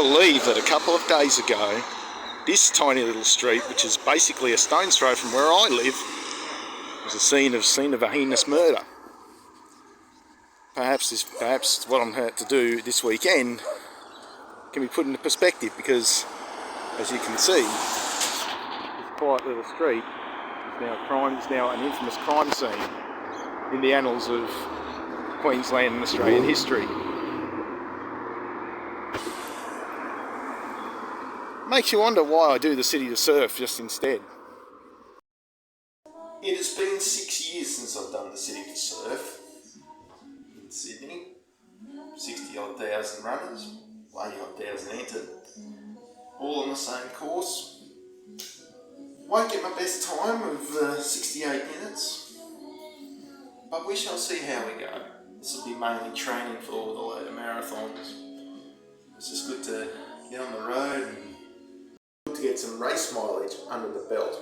believe that a couple of days ago, this tiny little street, which is basically a stone's throw from where I live, was a scene of a heinous murder. Perhaps what I'm about to do this weekend can be put into perspective, because, as you can see, this quiet little street is now an infamous crime scene in the annals of Queensland and Australian history. Makes you wonder why I do the City to Surf just instead. It has been 6 years since I've done the City to Surf in Sydney. 60-odd thousand runners, 80-odd thousand entered, all on the same course. Won't get my best time of 68 minutes, but we shall see how we go. This will be mainly training for all the later marathons. It's just good to get on the road and good to get some race mileage under the belt.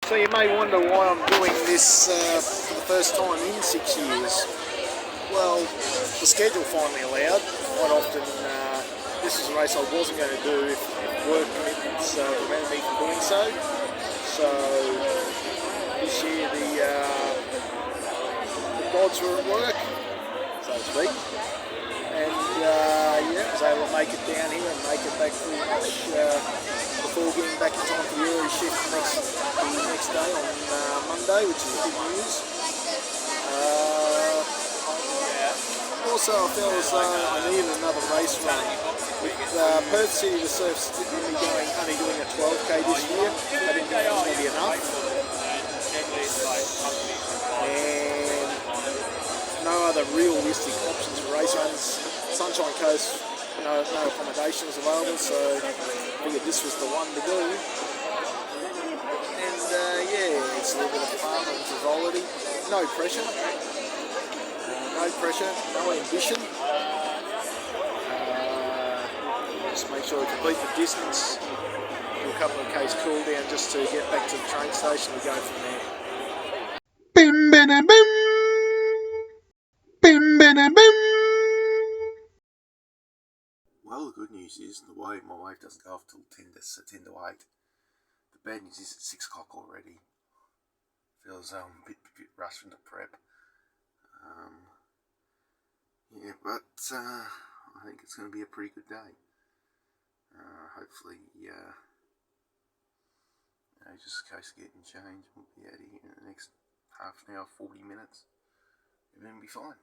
So you may wonder why I'm doing this for the first time in 6 years. Well, the schedule finally allowed. Quite often this is a race I wasn't going to do if work commitments prevented me from doing so. So this year the gods were at work, so to speak. And yeah, I was able to make it down here and make it back pretty much before getting back in time for the early shift the next day on Monday, which is good news. Also, I felt as though I needed another race run. With Perth City to Surf only doing a 12k this year, I didn't think it was going to be enough. And no other realistic options for race runs. Sunshine Coast, no accommodations available, so I figured this was the one to do. And yeah, it's a little bit of apartment frivolity, no pressure, no ambition. Just make sure to complete the distance, do a couple of k's cool down just to get back to the train station and go from there. Bim bim bim. Bim bim bim. Well, the good news is my wave doesn't go off till 10 to 8. The bad news is it's 6 o'clock already. Feels a bit rushed into prep. Yeah, but I think it's going to be a pretty good day. Hopefully, just in case of getting changed, we'll be out of here in the next half an hour, 40 minutes, and then we'll be fine.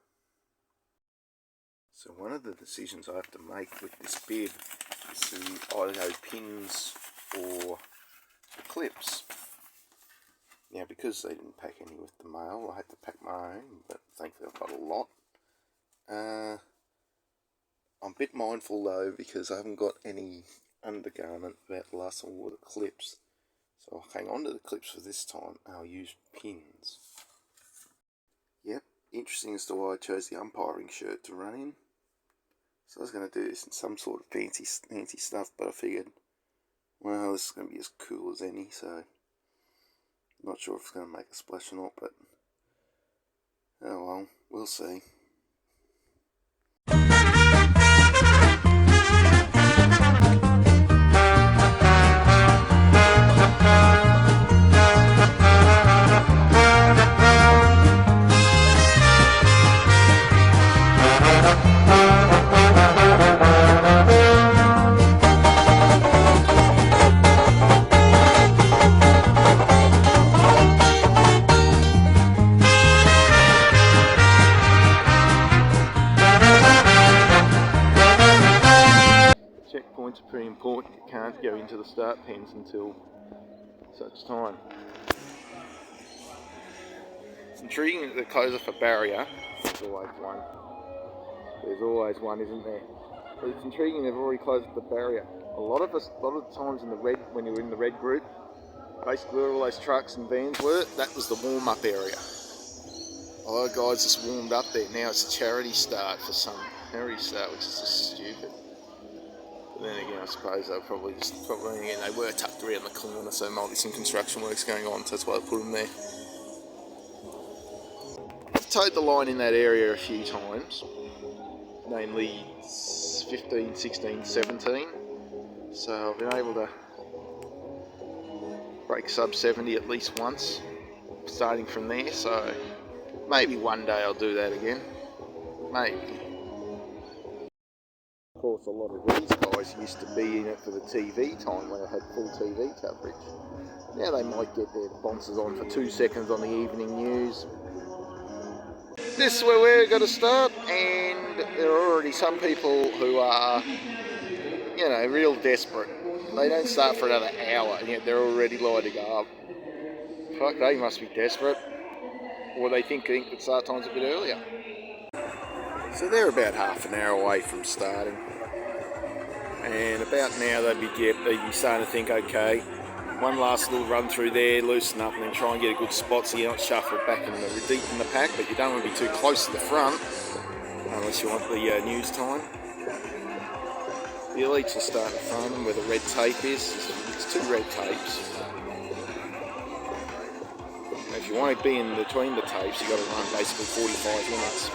So one of the decisions I have to make with this bib is to either go pins or the clips. Now, because they didn't pack any with the mail, I had to pack my own, but thankfully I've got a lot. I'm a bit mindful though, because I haven't got any undergarment about the last time I wore the clips. So I'll hang on to the clips for this time and I'll use pins. Yep, interesting as to why I chose the umpiring shirt to run in. So I was going to do this in some sort of fancy stuff, but I figured, well, this is going to be as cool as any, so I'm not sure if it's going to make a splash or not, but oh well, we'll see. Checkpoints are pretty important. You can't go into the start pens until such time. It's intriguing that they close off a barrier. There's always one. There's always one, isn't there? But it's intriguing they've already closed the barrier. A lot of times in the red, when you're in the red group, basically where all those trucks and vans were, that was the warm-up area. A lot of guys just warmed up there. Now it's a charity start for some. Charity start, which is just stupid. But then again, I suppose they'll probably again, they were tucked around the corner, so there might be some construction works going on, so that's why I put them there. I've towed the line in that area a few times, mainly 15, 16, 17. So I've been able to break sub 70 at least once, starting from there, so maybe one day I'll do that again. Maybe. Of course, a lot of these guys used to be in it for the TV time when it had full TV coverage. Now they might get their sponsors on for 2 seconds on the evening news. This is where we're going to start, and there are already some people who are, you know, real desperate. They don't start for another hour, and yet they're already lighting up. Fuck, they must be desperate. Or they think the start time's a bit earlier. So they're about half an hour away from starting. And about now they'd be starting to think, okay, one last little run through there, loosen up, and then try and get a good spot so you're not shuffled back deep in the pack, but you don't want to be too close to the front, unless you want the news time. The elites will start in front of them where the red tape is. It's 2 red tapes. And if you want to be in between the tapes, you've got to run basically 45 minutes.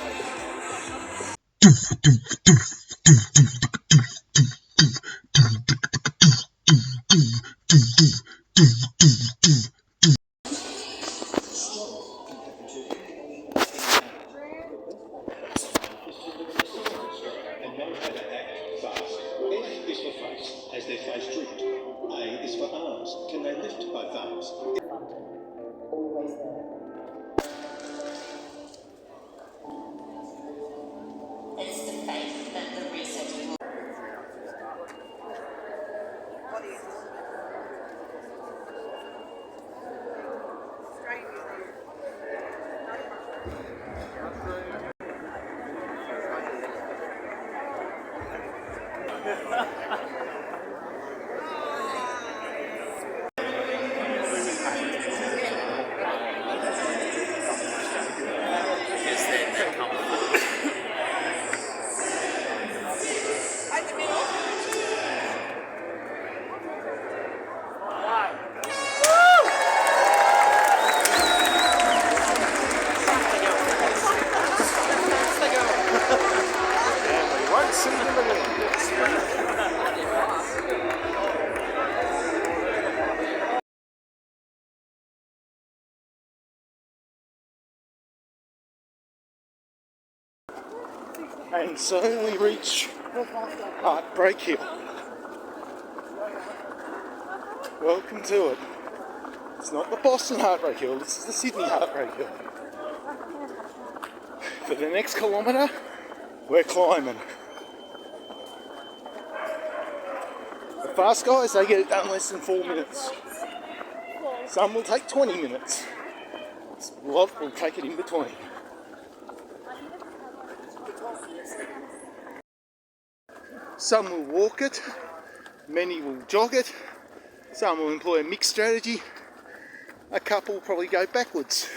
As their face drooped. A is for arms. Can they lift both arms? Always there. It's the faith that the research will. And so we reach Heartbreak Hill. Welcome to it. It's not the Boston Heartbreak Hill, this is the Sydney Heartbreak Hill. For the next kilometre, we're climbing. The fast guys, they get it done in less than 4 minutes. Some will take 20 minutes. A lot will take it in between. Some will walk it, many will jog it, some will employ a mixed strategy, a couple will probably go backwards.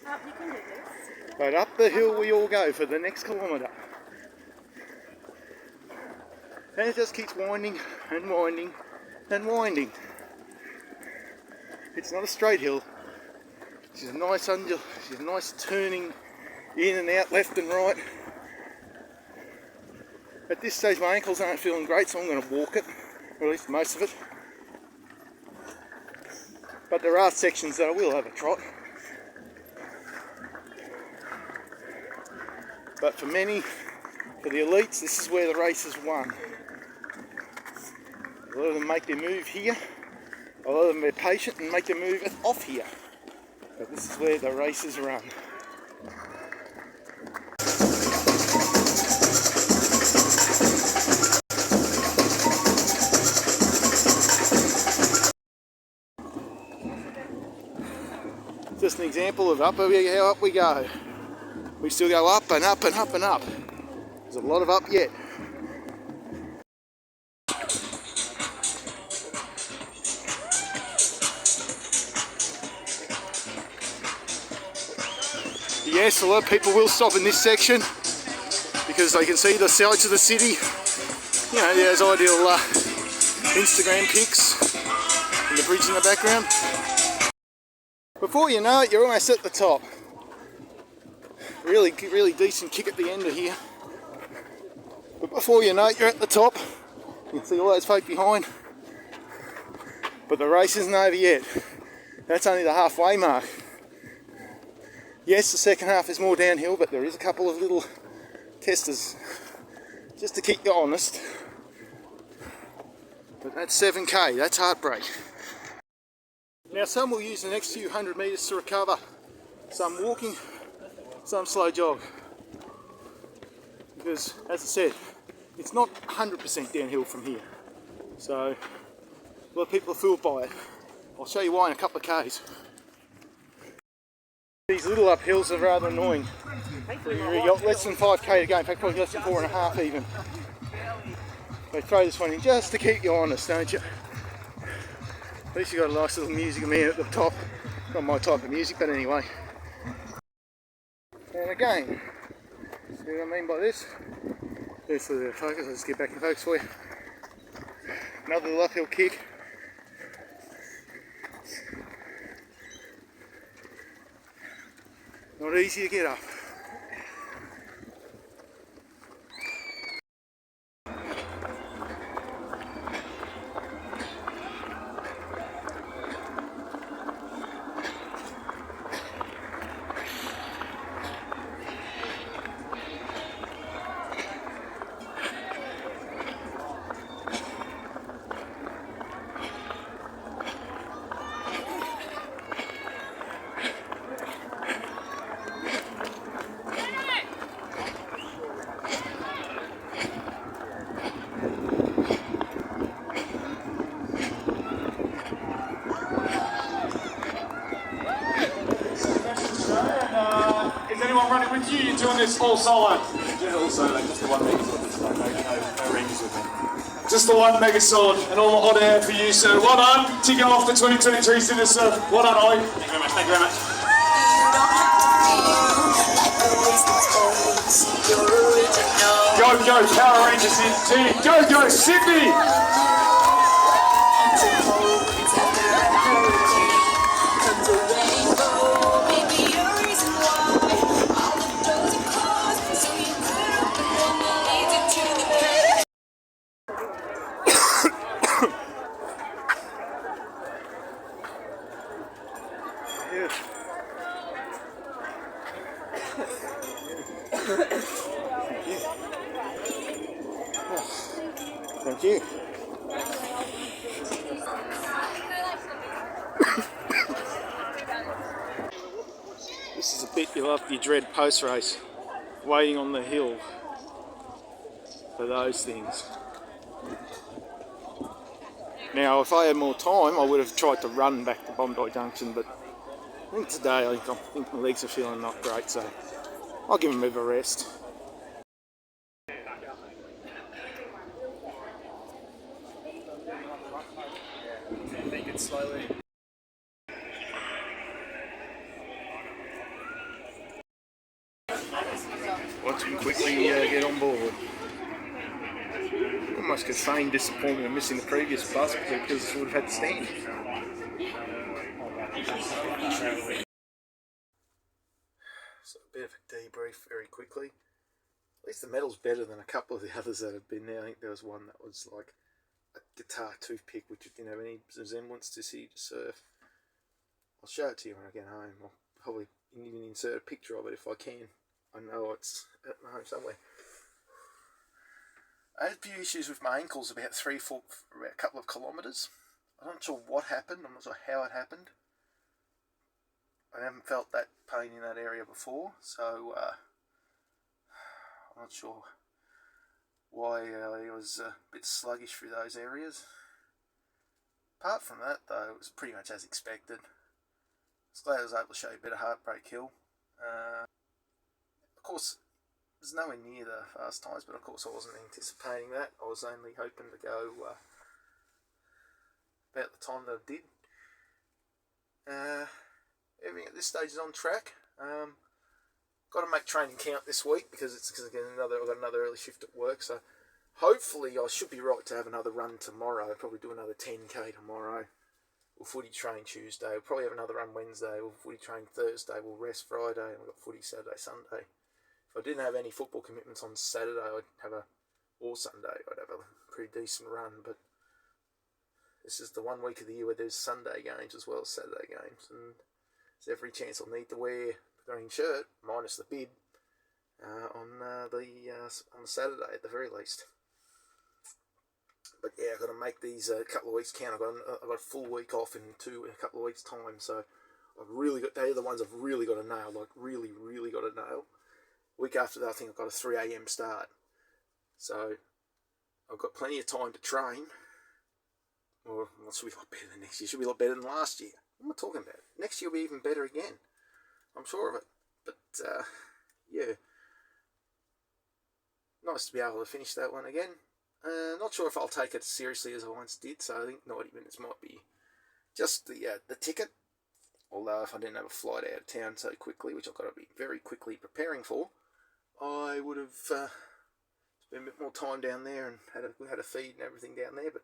You can do this. But up the hill we all go for the next kilometre. And it just keeps winding and winding and winding. It's not a straight hill, it's a nice turning in and out, left and right. At this stage my ankles aren't feeling great, so I'm going to walk it, or at least most of it. But there are sections that I will have a trot. But for many, for the elites, this is where the race is won. A lot of them make their move here, a lot of them are patient and make their move off here. But this is where the race is run. Just an example of how up we go. We still go up and up and up and up. There's a lot of up yet. Yes, a lot of people will stop in this section because they can see the sights of the city. You know, there's ideal Instagram pics and the bridge in the background. Before you know it, you're almost at the top. Really decent kick at the end of here. But before you know it, you're at the top. You can see all those folk behind. But the race isn't over yet. That's only the halfway mark. Yes, the second half is more downhill, but there is a couple of little testers just to keep you honest. But that's 7k, that's heartbreak. Now some will use the next few 100 metres to recover. Some walking, some slow jog. Because, as I said, it's not 100% downhill from here. So, a lot of people are fooled by it. I'll show you why in a couple of k's. These little uphills are rather annoying. You've got less than 5k to go, in fact probably less than 4.5 even. They throw this one in just to keep you honest, don't you? At least you've got a nice little music man at the top. Not my type of music, but anyway. And again, see what I mean by this? There's the focus, I'll just get back in focus for you. Another little uphill kick. Not easy to get up. Is anyone running with you? You're doing this all solo? Doing it all solo, just the one mega sword this time, no rangers with me. Just the one mega sword and all the hot air for you, sir. Well done. Ticking off the 2023 CITY2SURF. Well done, Ollie. Thank you very much, thank you very much. Go, Power Rangers in team. Go, Sydney. Thank you. This is a bit you dread post-race, waiting on the hill for those things. Now, if I had more time, I would have tried to run back to Bondi Junction, but I think today, I think my legs are feeling not great, so I'll give them a bit of a rest. Take it slowly. Watch him quickly get on board. Almost could feign disappointment of missing the previous bus because we would have had to stand. So a bit of a debrief very quickly. At least the medal's better than a couple of the others that have been there. I think there was one that was like a guitar toothpick which didn't have any resemblance to CITY2SURF. I'll show it to you when I get home. I'll probably even insert a picture of it if I can. I know it's at my home somewhere. I had a few issues with my ankles about a couple of kilometres. I'm not sure what happened, I'm not sure how it happened. I haven't felt that pain in that area before, so I'm not sure why I was a bit sluggish through those areas. Apart from that though, it was pretty much as expected. was glad I was able to show you a bit of Heartbreak Hill. Of course, it's nowhere near the fast times, but of course I wasn't anticipating that. I was only hoping to go about the time that I did. Everything at this stage is on track. Got to make training count this week because I've got another early shift at work. So hopefully I should be right to have another run tomorrow. I'll probably do another 10k tomorrow. We'll footy train Tuesday. We'll probably have another run Wednesday. We'll footy train Thursday. We'll rest Friday, and we've got footy Saturday, Sunday. If I didn't have any football commitments on Saturday, or Sunday, I'd have a pretty decent run. But this is the 1 week of the year where there's Sunday games as well as Saturday games, and there's every chance I'll need to wear the green shirt minus the bib on the Saturday at the very least. But yeah, I've got to make these a couple of weeks count. I've got a full week off in a couple of weeks' time, so they're the ones I've really got to nail, like really, really got to nail. Week after that, I think I've got a 3 a.m. start, so I've got plenty of time to train. Or it should be a lot better than next year. It should be a lot better than last year. What am I talking about? Next year will be even better again. I'm sure of it. But yeah, nice to be able to finish that one again. Not sure if I'll take it as seriously as I once did, so I think 90 minutes might be just the ticket. Although if I didn't have a flight out of town so quickly, which I've got to be very quickly preparing for, I would have spent a bit more time down there and had a feed and everything down there. But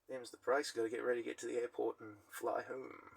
them's the price. Got to get ready to get to the airport and fly home.